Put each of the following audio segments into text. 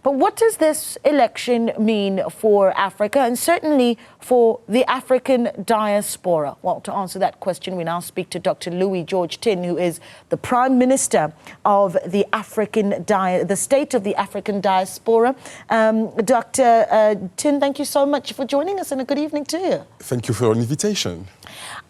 But what does this election mean for Africa and certainly for the African diaspora? Well, to answer that question, we now speak to Dr. Louis George Tin, who is the Prime Minister of the State of the African Diaspora. Dr. Tin, thank you so much for joining us and a good evening to you. Thank you for your invitation.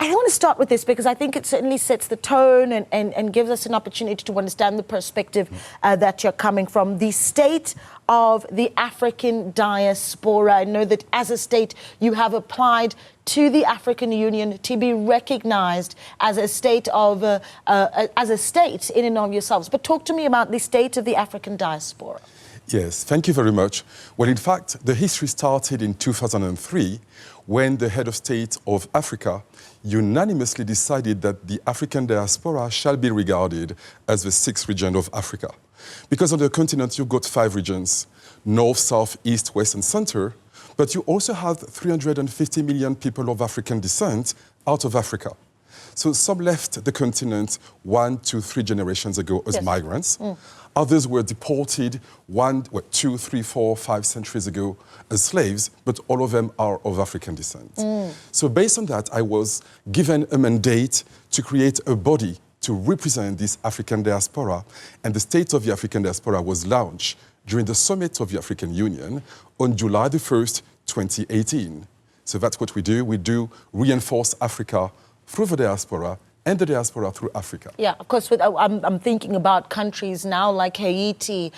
I want to start with this because I think it certainly sets the tone and gives us an opportunity to understand the perspective that you're coming from. The state of the African diaspora. I know that as a state you have applied to the African Union to be recognized as a state of in and of yourselves. But talk to me about the state of the African diaspora. Yes, thank you very much. Well, in fact, the history started in 2003 when the head of state of Africa unanimously decided that the African diaspora shall be regarded as the sixth region of Africa. Because on the continent, you've got 5 regions, north, south, east, west, and center, but you also have 350 million people of African descent out of Africa. So some left the continent 1 to 3 generations ago as migrants. Others were deported 1, 2, 3, 4, 5 centuries ago as slaves, but all of them are of African descent. So based on that, I was given a mandate to create a body to represent this African diaspora, and the State of the African Diaspora was launched during the summit of the African Union on July the 1st, 2018. So that's what we do. We do reinforce Africa through the diaspora and the diaspora through Africa. Yeah, of course. I'm thinking about countries now like Haiti,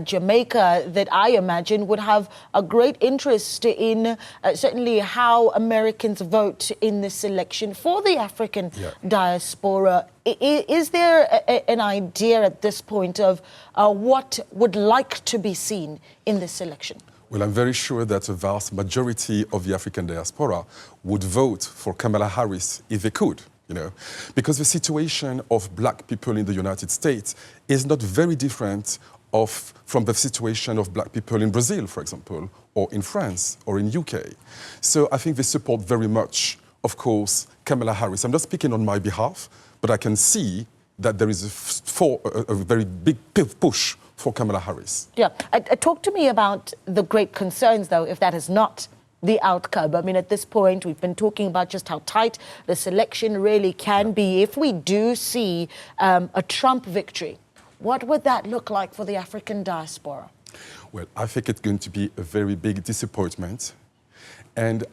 Jamaica, that I imagine would have a great interest in certainly how Americans vote in this election for the African diaspora. Is there an idea at this point of what would like to be seen in this election? Well, I'm very sure that a vast majority of the African diaspora would vote for Kamala Harris if they could. You know, because the situation of black people in the United States is not very different from the situation of black people in Brazil, for example, or in France, or in UK. So I think they support very much, of course, Kamala Harris. I'm not speaking on my behalf, but I can see that there is a very big push for Kamala Harris. Yeah. Talk to me about the great concerns, though, if that is not the outcome. I mean, at this point, we've been talking about just how tight this election really can be. If we do see a Trump victory, what would that look like for the African diaspora? Well, I think it's going to be a very big disappointment. And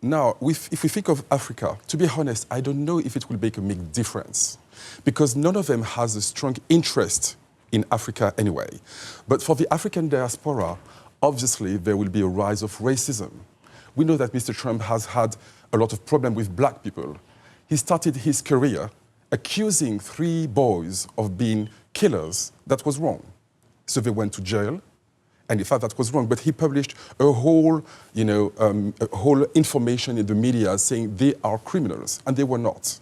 now, if we think of Africa, to be honest, I don't know if it will make a big difference, because none of them has a strong interest in Africa anyway. But for the African diaspora, obviously, there will be a rise of racism. We know that Mr. Trump has had a lot of problem with black people. He started his career accusing 3 boys of being killers. That was wrong. So they went to jail, and he thought that was wrong. But he published a whole, whole information in the media saying they are criminals, and they were not.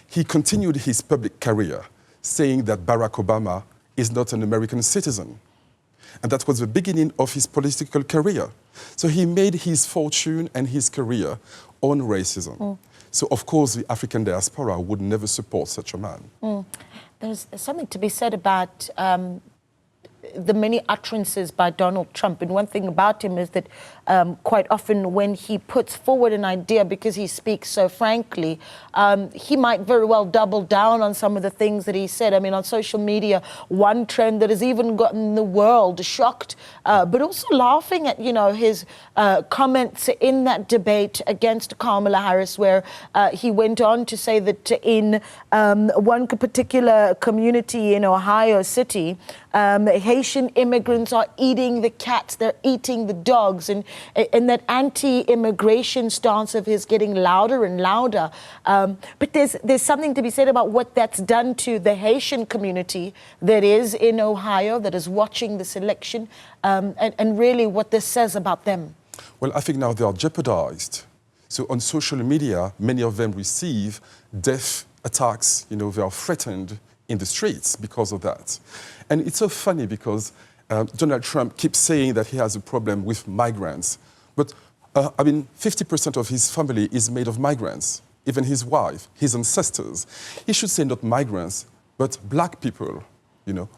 He continued his public career saying that Barack Obama is not an American citizen. And that was the beginning of his political career. So he made his fortune and his career on racism. So, of course, the African diaspora would never support such a man. There's something to be said about the many utterances by Donald Trump. And one thing about him is that quite often when he puts forward an idea, because he speaks so frankly, he might very well double down on some of the things that he said. I mean, on social media, one trend that has even gotten the world shocked, but also laughing at, his comments in that debate against Kamala Harris, where he went on to say that in one particular community in Ohio City, Haitian immigrants are eating the cats, they're eating the dogs, and that anti-immigration stance of his getting louder and louder. But there's something to be said about what that's done to the Haitian community that is in Ohio, that is watching this election, and really what this says about them. Well, I think now they are jeopardized. So on social media, many of them receive death attacks, they are threatened in the streets because of that. And it's so funny because Donald Trump keeps saying that he has a problem with migrants. But, 50% of his family is made of migrants, even his wife, his ancestors. He should say not migrants, but black people,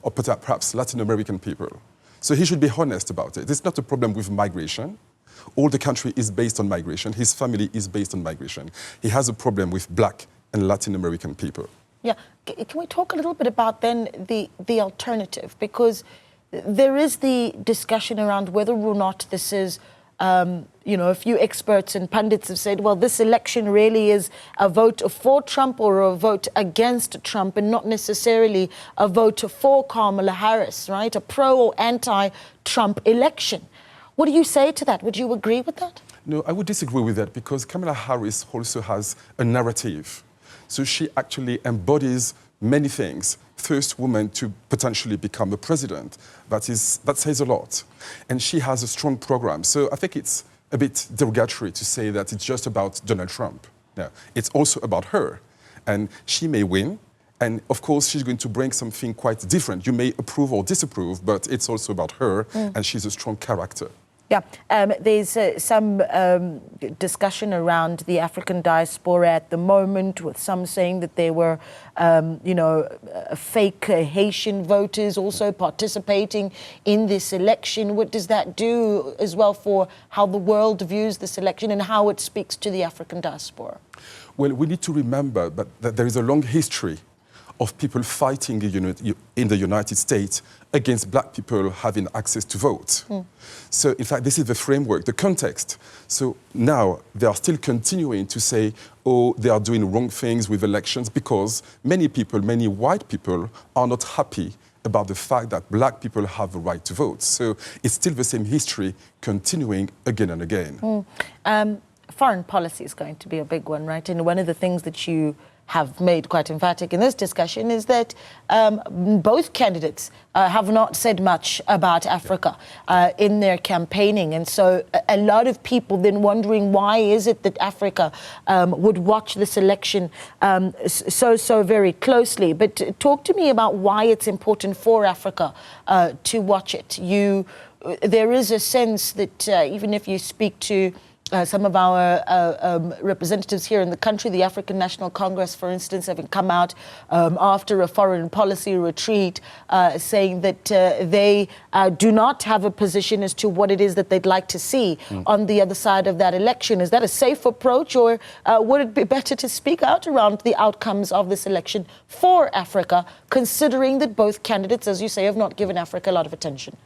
or perhaps Latin American people. So he should be honest about it. It's not a problem with migration. All the country is based on migration. His family is based on migration. He has a problem with Black and Latin American people. Yeah. Can we talk a little bit about then the alternative? Because there is the discussion around whether or not this is, a few experts and pundits have said, well, this election really is a vote for Trump or a vote against Trump and not necessarily a vote for Kamala Harris, right? A pro or anti-Trump election. What do you say to that? Would you agree with that? No, I would disagree with that because Kamala Harris also has a narrative. So she actually embodies many things. First woman to potentially become a president. That says a lot. And she has a strong program. So I think it's a bit derogatory to say that it's just about Donald Trump. No, it's also about her. And she may win. And of course, she's going to bring something quite different. You may approve or disapprove, but it's also about her. And she's a strong character. Yeah, there's some discussion around the African diaspora at the moment, with some saying that there were, fake Haitian voters also participating in this election. What does that do as well for how the world views this election and how it speaks to the African diaspora? Well, we need to remember that there is a long history of people fighting in the United States against Black people having access to vote. So, in fact, this is the framework, the context. So now they are still continuing to say, oh, they are doing wrong things with elections because many people, many white people are not happy about the fact that Black people have the right to vote. So it's still the same history continuing again and again. Foreign policy is going to be a big one, right? And one of the things that you have made quite emphatic in this discussion is that both candidates have not said much about Africa in their campaigning. And so a lot of people then wondering why is it that Africa would watch this election so very closely. But talk to me about why it's important for Africa to watch it. There is a sense that even if you speak to some of our representatives here in the country, the African National Congress, for instance, having come out after a foreign policy retreat saying that they do not have a position as to what it is that they'd like to see on the other side of that election. Is that a safe approach, or would it be better to speak out around the outcomes of this election for Africa, considering that both candidates, as you say, have not given Africa a lot of attention?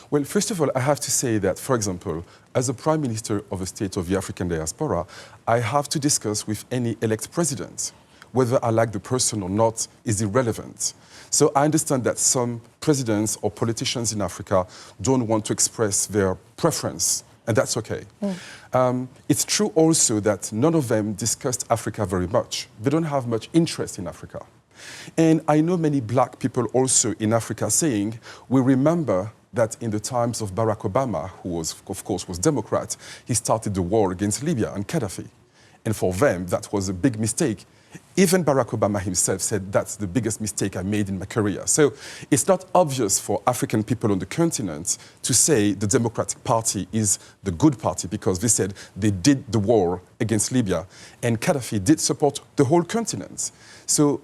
Well, first of all, I have to say that, for example, as a Prime Minister of a state of the African diaspora, I have to discuss with any elect president. Whether I like the person or not is irrelevant. So I understand that some presidents or politicians in Africa don't want to express their preference, and that's okay. It's true also that none of them discussed Africa very much. They don't have much interest in Africa. And I know many Black people also in Africa saying, we remember that in the times of Barack Obama, who was, of course, was Democrat, he started the war against Libya and Gaddafi. And for them, that was a big mistake. Even Barack Obama himself said, that's the biggest mistake I made in my career. So it's not obvious for African people on the continent to say the Democratic Party is the good party because they said they did the war against Libya and Gaddafi did support the whole continent. So,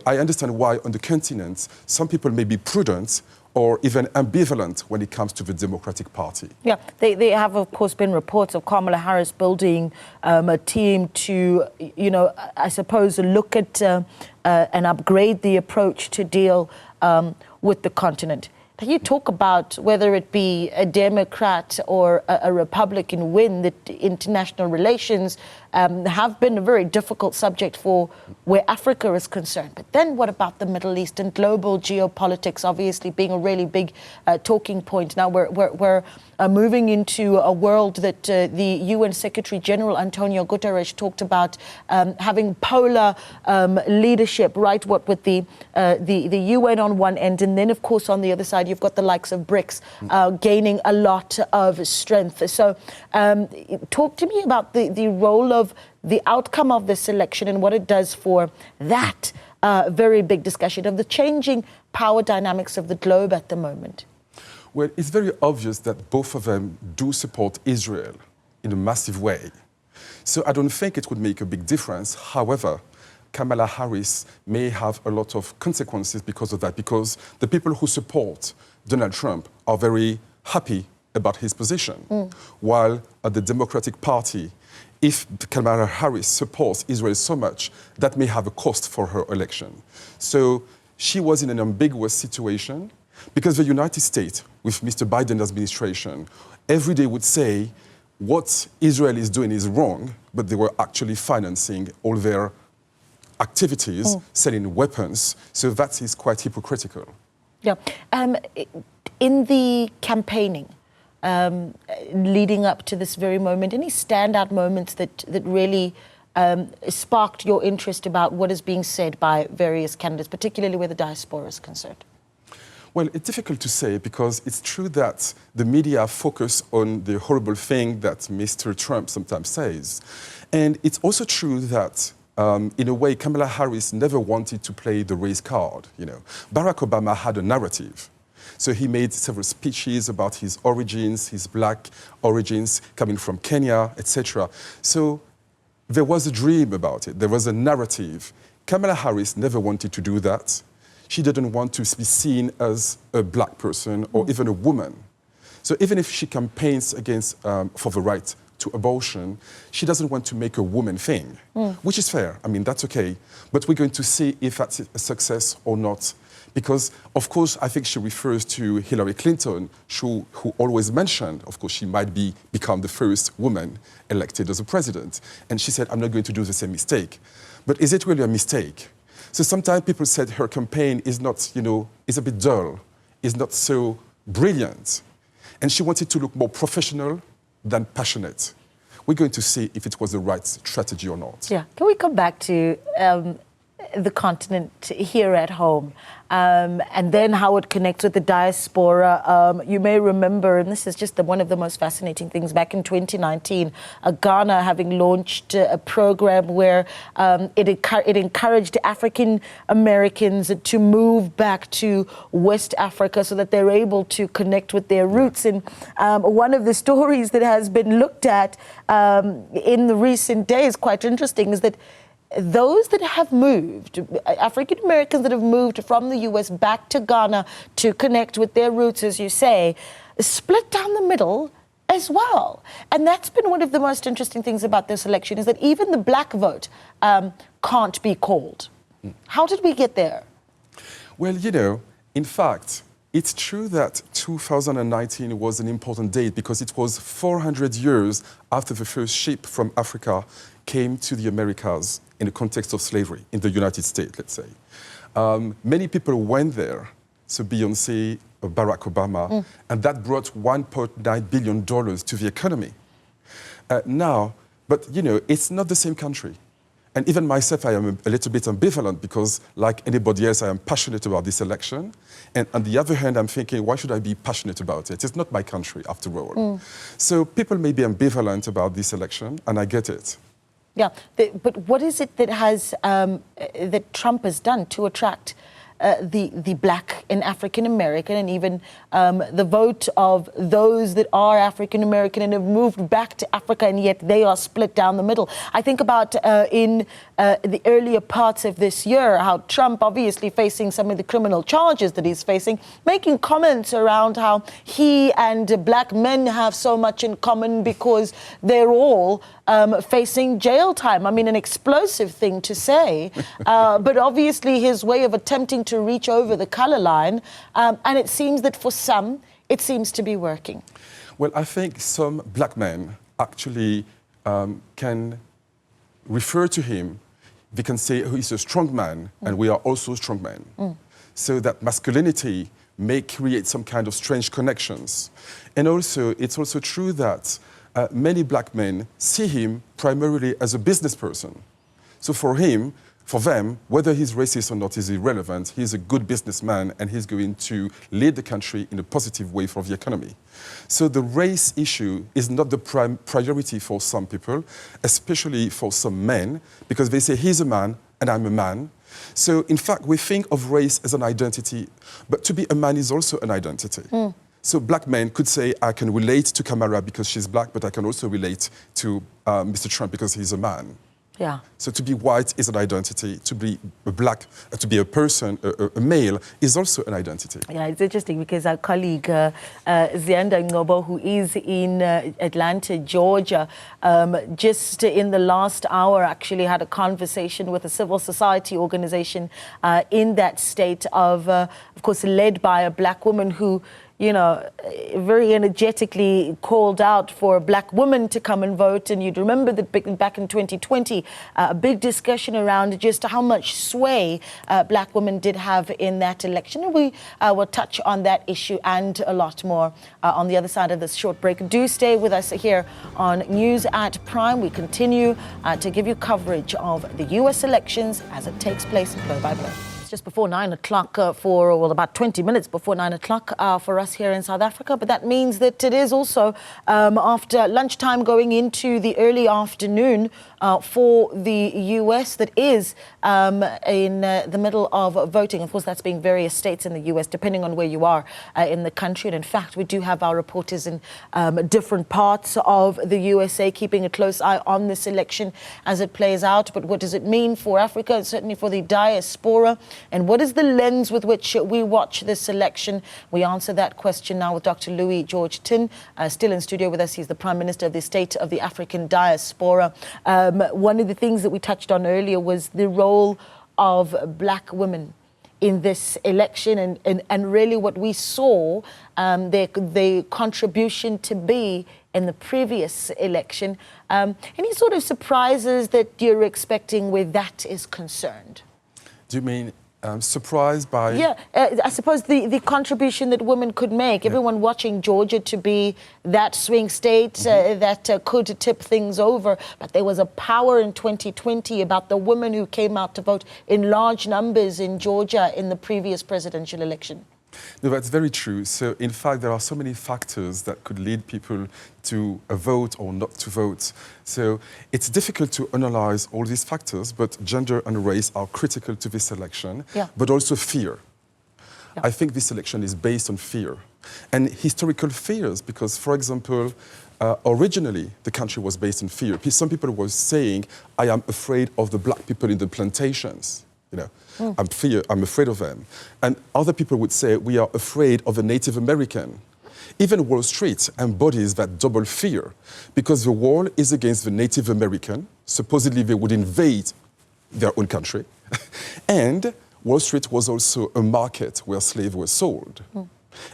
I understand why on the continent, some people may be prudent or even ambivalent when it comes to the Democratic Party. Yeah, they have, of course, been reports of Kamala Harris building a team to, I suppose, look at and upgrade the approach to deal with the continent. You talk about whether it be a Democrat or a Republican win, that international relations have been a very difficult subject for where Africa is concerned. But then what about the Middle East and global geopolitics obviously being a really big talking point? Now we're moving into a world that the UN Secretary General Antonio Guterres talked about having polar leadership, right? What with the UN on one end, and then of course on the other side you've got the likes of BRICS gaining a lot of strength. So talk to me about the role of the outcome of this election and what it does for that very big discussion of the changing power dynamics of the globe at the moment. Well, it's very obvious that both of them do support Israel in a massive way. So I don't think it would make a big difference. However, Kamala Harris may have a lot of consequences because of that, because the people who support Donald Trump are very happy about his position, while at the Democratic Party, if Kamala Harris supports Israel so much, that may have a cost for her election. So she was in an ambiguous situation, because the United States, with Mr. Biden's administration, every day would say what Israel is doing is wrong, but they were actually financing all their activities, selling weapons. So that is quite hypocritical. Yeah. In the campaigning, leading up to this very moment, any standout moments that really sparked your interest about what is being said by various candidates, particularly where the diaspora is concerned? Well, it's difficult to say, because it's true that the media focus on the horrible thing that Mr. Trump sometimes says. And it's also true that, in a way, Kamala Harris never wanted to play the race card. You know, Barack Obama had a narrative. So he made several speeches about his origins, his black origins, coming from Kenya, etc. So there was a dream about it. There was a narrative. Kamala Harris never wanted to do that. She didn't want to be seen as a black person or even a woman. So even if she campaigns against for the right to abortion, she doesn't want to make a woman thing, which is fair. I mean, that's okay. But we're going to see if that's a success or not. Because, of course, I think she refers to Hillary Clinton, who always mentioned, of course, she might become the first woman elected as a president. And she said, I'm not going to do the same mistake. But is it really a mistake? So sometimes people said her campaign is not, you know, is a bit dull, is not so brilliant. And she wanted to look more professional than passionate. We're going to see if it was the right strategy or not. Yeah. Can we come back to the continent here at home, and then how it connects with the diaspora? You may remember, and this is just one of the most fascinating things, back in 2019, Ghana having launched a program where it encouraged African Americans to move back to West Africa so that they're able to connect with their roots. And one of the stories that has been looked at in the recent days, quite interesting, is that those that have moved, African Americans that have moved from the US back to Ghana to connect with their roots, as you say, split down the middle as well. And that's been one of the most interesting things about this election, is that even the black vote can't be called. How did we get there? Well, you know, in fact, it's true that 2019 was an important date, because it was 400 years after the first ship from Africa came to the Americas in the context of slavery in the United States, let's say. Many people went there, so Beyoncé, Barack Obama, and that brought $1.9 billion to the economy. Now, but you know, it's not the same country. And even myself, I am a little bit ambivalent, because like anybody else, I am passionate about this election. And on the other hand, I'm thinking, why should I be passionate about it? It's not my country, after all. So people may be ambivalent about this election, and I get it. Yeah, but what is it that has that Trump has done to attract the black and African American, and even the vote of those that are African American and have moved back to Africa, and yet they are split down the middle? I think about in the earlier parts of this year, how Trump, obviously facing some of the criminal charges that he's facing, making comments around how he and black men have so much in common because they're all facing jail time. I mean, an explosive thing to say, but obviously his way of attempting to reach over the color line, and it seems that for some, it seems to be working. Well, I think some black men actually can refer to him. They can say, oh, he's a strong man, and we are also strong men. So that masculinity may create some kind of strange connections. And also, it's also true that many black men see him primarily as a business person. So for him, for them, whether he's racist or not is irrelevant. He's a good businessman, and he's going to lead the country in a positive way for the economy. So the race issue is not the priority for some people, especially for some men, because they say he's a man and I'm a man. So in fact, we think of race as an identity, but to be a man is also an identity. So black men could say, I can relate to Kamala because she's black, but I can also relate to Mr. Trump because he's a man. Yeah. So to be white is an identity. To be a black, to be a person, a male, is also an identity. Yeah, it's interesting because our colleague Zianda Ngobo, who is in Atlanta, Georgia, just in the last hour actually had a conversation with a civil society organization in that state of course, led by a black woman who, you know, very energetically called out for black women to come and vote. And you'd remember that back in 2020, a big discussion around just how much sway black women did have in that election. And we will touch on that issue and a lot more on the other side of this short break. Do stay with us here on News at Prime. We continue to give you coverage of the US elections as it takes place blow by blow. Just before 9 o'clock well, about 20 minutes before 9 o'clock for us here in South Africa. But that means that it is also after lunchtime going into the early afternoon for the US that is in the middle of voting. Of course, that's being various states in the US, depending on where you are in the country. And in fact, we do have our reporters in different parts of the USA keeping a close eye on this election as it plays out. But what does it mean for Africa and certainly for the diaspora? And what is the lens with which we watch this election? We answer that question now with Dr. Louis George Tin, still in studio with us. He's the Prime Minister of the State of the African Diaspora. One of the things that we touched on earlier was the role of black women in this election and really what we saw their contribution to be in the previous election. Any sort of surprises that you're expecting where that is concerned? Do you mean surprised by... Yeah, I suppose the contribution that women could make. Yeah. Everyone watching Georgia to be that swing state that could tip things over. But there was a power in 2020 about the women who came out to vote in large numbers in Georgia in the previous presidential election. No, that's very true. So, in fact, there are so many factors that could lead people to vote or not to vote. So, it's difficult to analyze all these factors, but gender and race are critical to this election, but also fear. Yeah. I think this election is based on fear. And historical fears, because, for example, originally the country was based on fear. Some people were saying, I am afraid of the black people in the plantations. You know, I'm afraid of them. And other people would say, we are afraid of the Native American. Even Wall Street embodies that double fear because the war is against the Native American. Supposedly they would invade their own country. And Wall Street was also a market where slaves were sold.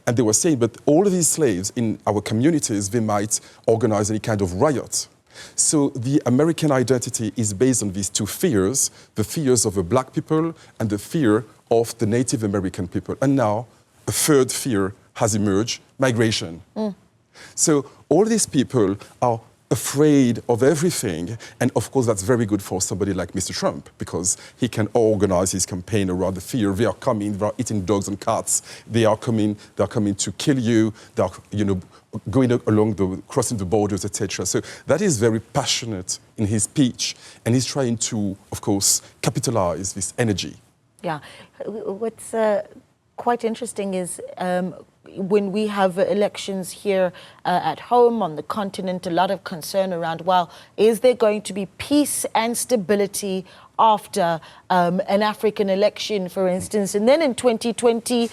And they were saying, but all of these slaves in our communities, they might organize any kind of riot. So the American identity is based on these two fears, the fears of the black people and the fear of the Native American people. And now a third fear has emerged, migration. So all these people are afraid of everything. And of course, that's very good for somebody like Mr. Trump, because he can organize his campaign around the fear. They are coming, they are eating dogs and cats. They are coming to kill you. They are, you know, going along crossing the borders, etc. So that is very passionate in his speech. And he's trying to, of course, capitalize this energy. Yeah. What's quite interesting is when we have elections here at home on the continent, a lot of concern around, well, is there going to be peace and stability after an African election, for instance? And then in 2020,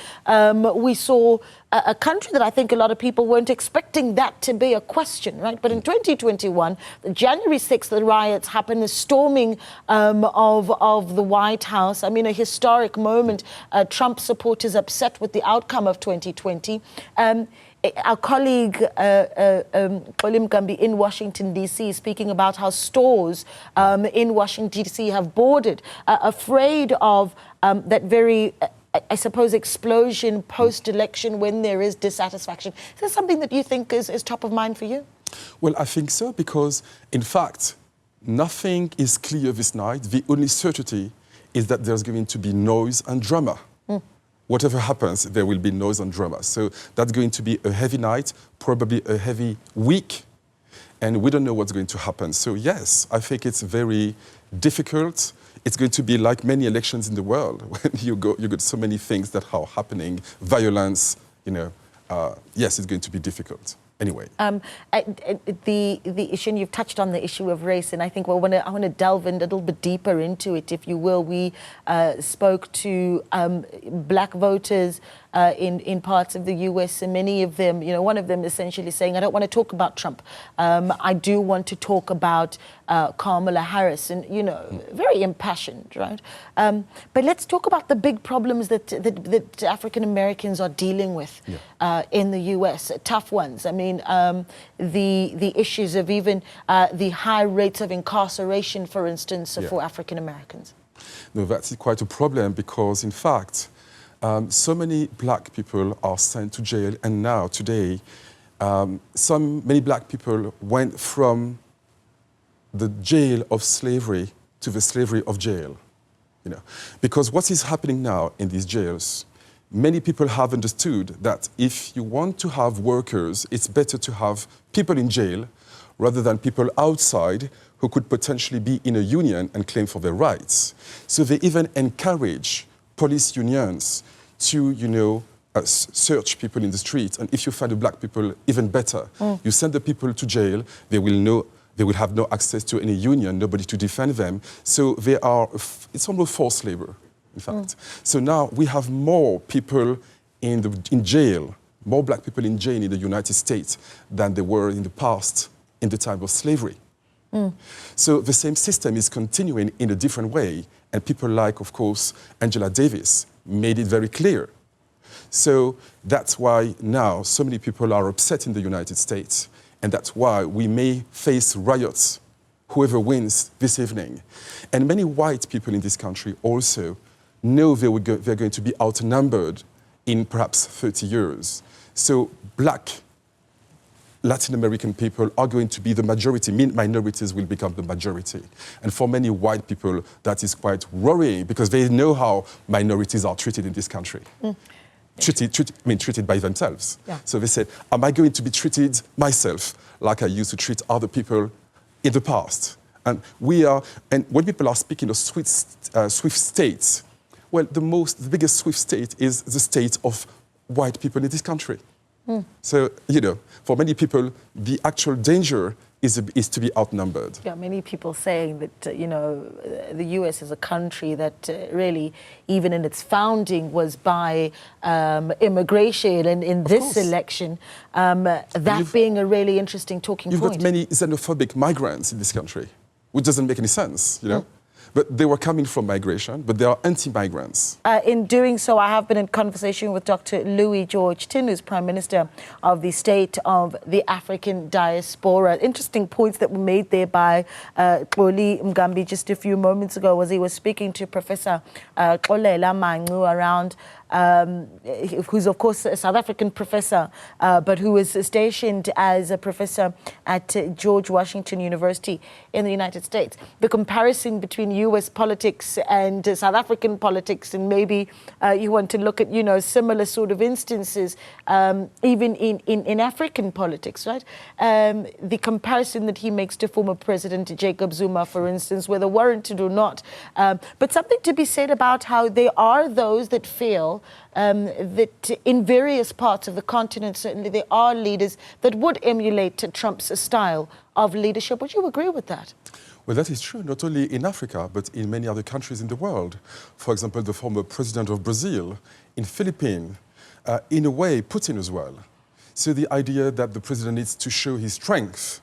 we saw a country that I think a lot of people weren't expecting that to be a question, right? But in 2021, January 6th, the riots happened, the storming of the White House. I mean, a historic moment. Trump supporters upset with the outcome of 2020. Our colleague, Olim Gambi in Washington, D.C., is speaking about how stores in Washington, D.C. have boarded, afraid of that very, I suppose, explosion post-election when there is dissatisfaction. Is that something that you think is top of mind for you? Well, I think so, because, in fact, nothing is clear this night. The only certainty is that there's going to be noise and drama. Whatever happens, there will be noise and drama. So that's going to be a heavy night, probably a heavy week, and we don't know what's going to happen. So yes, I think it's very difficult. It's going to be like many elections in the world when you got so many things that are happening, violence, you know. Yes, it's going to be difficult. anyway. The issue, and you've touched on the issue of race, and I think I want to delve in a little bit deeper into it, if you will. We spoke to black voters in parts of the US, and many of them, one of them essentially saying, I don't want to talk about Trump. I do want to talk about Kamala Harris, and, very impassioned, right? But let's talk about the big problems that African Americans are dealing with in the US, tough ones. I mean, the issues of even the high rates of incarceration, for instance, for African Americans. No, that's quite a problem because, in fact, so many black people are sent to jail, and now, today, many black people went from the jail of slavery to the slavery of jail. Because what is happening now in these jails, many people have understood that if you want to have workers, it's better to have people in jail rather than people outside who could potentially be in a union and claim for their rights. So they even encourage police unions to, search people in the streets. And if you find the black people, even better. You send the people to jail, they will have no access to any union, nobody to defend them. So it's almost forced labor, in fact. So now we have more people in jail, more black people in jail in the United States than there were in the past, in the time of slavery. So the same system is continuing in a different way, and people like, of course, Angela Davis made it very clear. So that's why now so many people are upset in the United States, and that's why we may face riots, whoever wins this evening. And many white people in this country also know they're going to be outnumbered in perhaps 30 years. So black Latin American people are going to be the majority, minorities will become the majority. And for many white people, that is quite worrying because they know how minorities are treated in this country. Treated by themselves. So they said, am I going to be treated myself like I used to treat other people in the past? And when people are speaking of swift states, well, the biggest swift state is the state of white people in this country. So, for many people, the actual danger is to be outnumbered. Yeah, many people saying that, the US is a country that really, even in its founding, was by immigration. And in this election, that being a really interesting talking point. You've got many xenophobic migrants in this country, which doesn't make any sense, But they were coming from migration, but they are anti-migrants. In doing so, I have been in conversation with Dr. Louis George Tin, who's Prime Minister of the State of the African Diaspora. Interesting points that were made there by Xoli Mgambi just a few moments ago as he was speaking to Professor Xolela Mancu around who's of course a South African professor, but who was stationed as a professor at George Washington University in the United States. The comparison between US politics and South African politics, and maybe you want to look at, similar sort of instances, even in African politics, right? The comparison that he makes to former President Jacob Zuma, for instance, whether warranted or not. But something to be said about how there are those that feel that in various parts of the continent, certainly there are leaders that would emulate Trump's style of leadership. Would you agree with that? Well, that is true, not only in Africa, but in many other countries in the world. For example, the former president of Brazil, in Philippines, in a way, Putin as well. So the idea that the president needs to show his strength,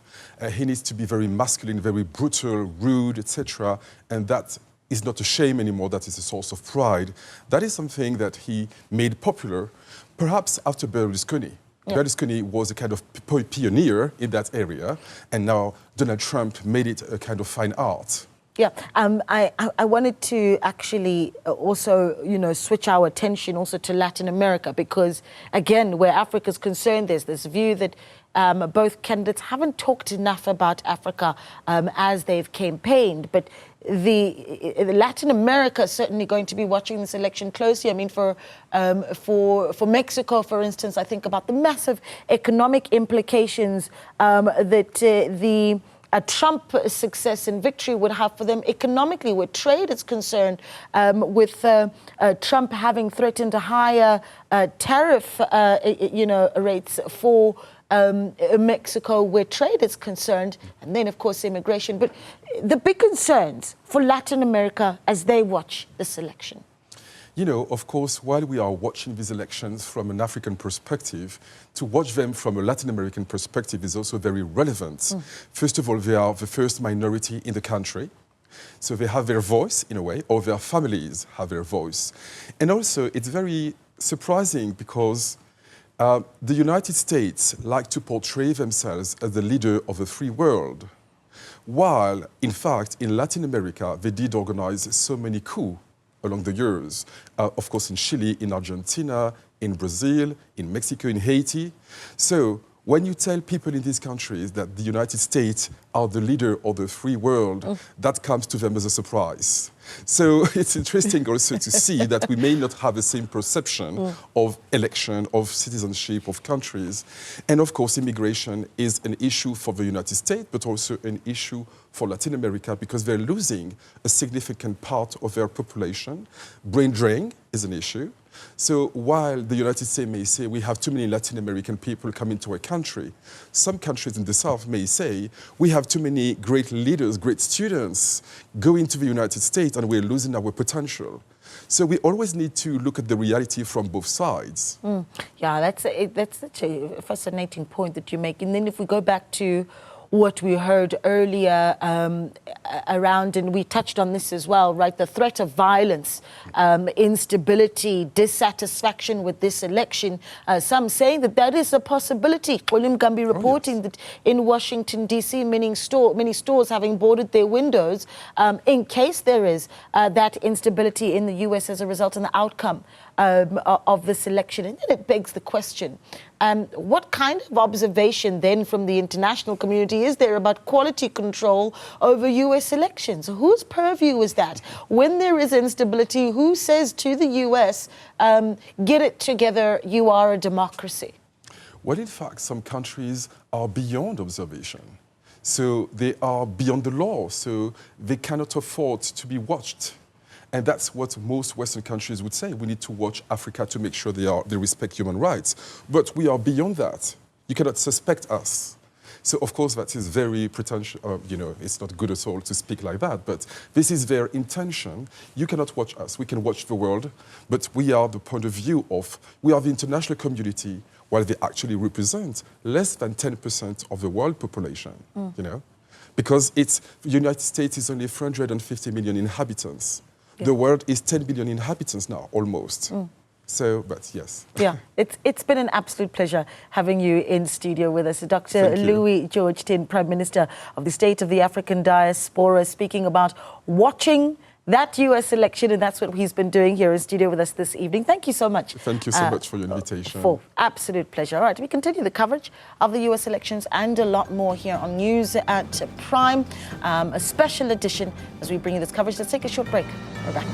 he needs to be very masculine, very brutal, rude, etc., and that is not a shame anymore, that is a source of pride. That is something that he made popular, perhaps after Berlusconi. Yeah. Berlusconi was a kind of pioneer in that area, and now Donald Trump made it a kind of fine art. Yeah, I wanted to actually also, switch our attention also to Latin America, because, again, where Africa is concerned, there's this view that both candidates haven't talked enough about Africa as they've campaigned, but the Latin America is certainly going to be watching this election closely. I mean, for Mexico, for instance, I think about the massive economic implications that the Trump success and victory would have for them economically, where trade is concerned, with Trump having threatened a higher tariff, rates for Mexico, where trade is concerned, and then, of course, immigration. But the big concerns for Latin America as they watch this election. You know, of course, while we are watching these elections from an African perspective, to watch them from a Latin American perspective is also very relevant. First of all, they are the first minority in the country. So they have their voice, in a way, or their families have their voice. And also, it's very surprising because the United States like to portray themselves as the leader of the free world, while, in fact, in Latin America, they did organize so many coups along the years. Of course, in Chile, in Argentina, in Brazil, in Mexico, in Haiti. So when you tell people in these countries that the United States are the leader of the free world, that comes to them as a surprise. So it's interesting also to see that we may not have the same perception of election, of citizenship, of countries. And of course, immigration is an issue for the United States, but also an issue for Latin America because they're losing a significant part of their population. Brain drain is an issue. So while the United States may say we have too many Latin American people coming to our country, some countries in the South may say we have too many great leaders, great students going to the United States and we're losing our potential. So we always need to look at the reality from both sides. Yeah, that's such a fascinating point that you make. And then if we go back to what we heard earlier around, and we touched on this as well, right? The threat of violence, instability, dissatisfaction with this election. Some saying that is a possibility. William Gumby reporting that in Washington, D.C., many stores having boarded their windows in case there is that instability in the U.S. as a result of the outcome of this election. And then it begs the question, what kind of observation then from the international community is there about quality control over U.S. elections? Whose purview is that? When there is instability, who says to the U.S., get it together, you are a democracy? Well, in fact, some countries are beyond observation. So they are beyond the law, so they cannot afford to be watched. And that's what most Western countries would say. We need to watch Africa to make sure they respect human rights. But we are beyond that. You cannot suspect us. So, of course, that is very pretentious. You know, it's not good at all to speak like that. But this is their intention. You cannot watch us. We can watch the world. But we are the point of view of, we are the international community, while they actually represent less than 10% of the world population, you know? Because the United States is only 450 million inhabitants. Yeah. The world is 10 billion inhabitants now, almost. So, but yes. Yeah, it's been an absolute pleasure having you in studio with us. Dr. Louis George Tin, Prime Minister of the State of the African Diaspora, speaking about watching that U.S. election, and that's what he's been doing here in studio with us this evening. Thank you so much. Thank you so much for your invitation. Absolute pleasure. All right, we continue the coverage of the U.S. elections and a lot more here on News at Prime, a special edition as we bring you this coverage. Let's take a short break. We're back.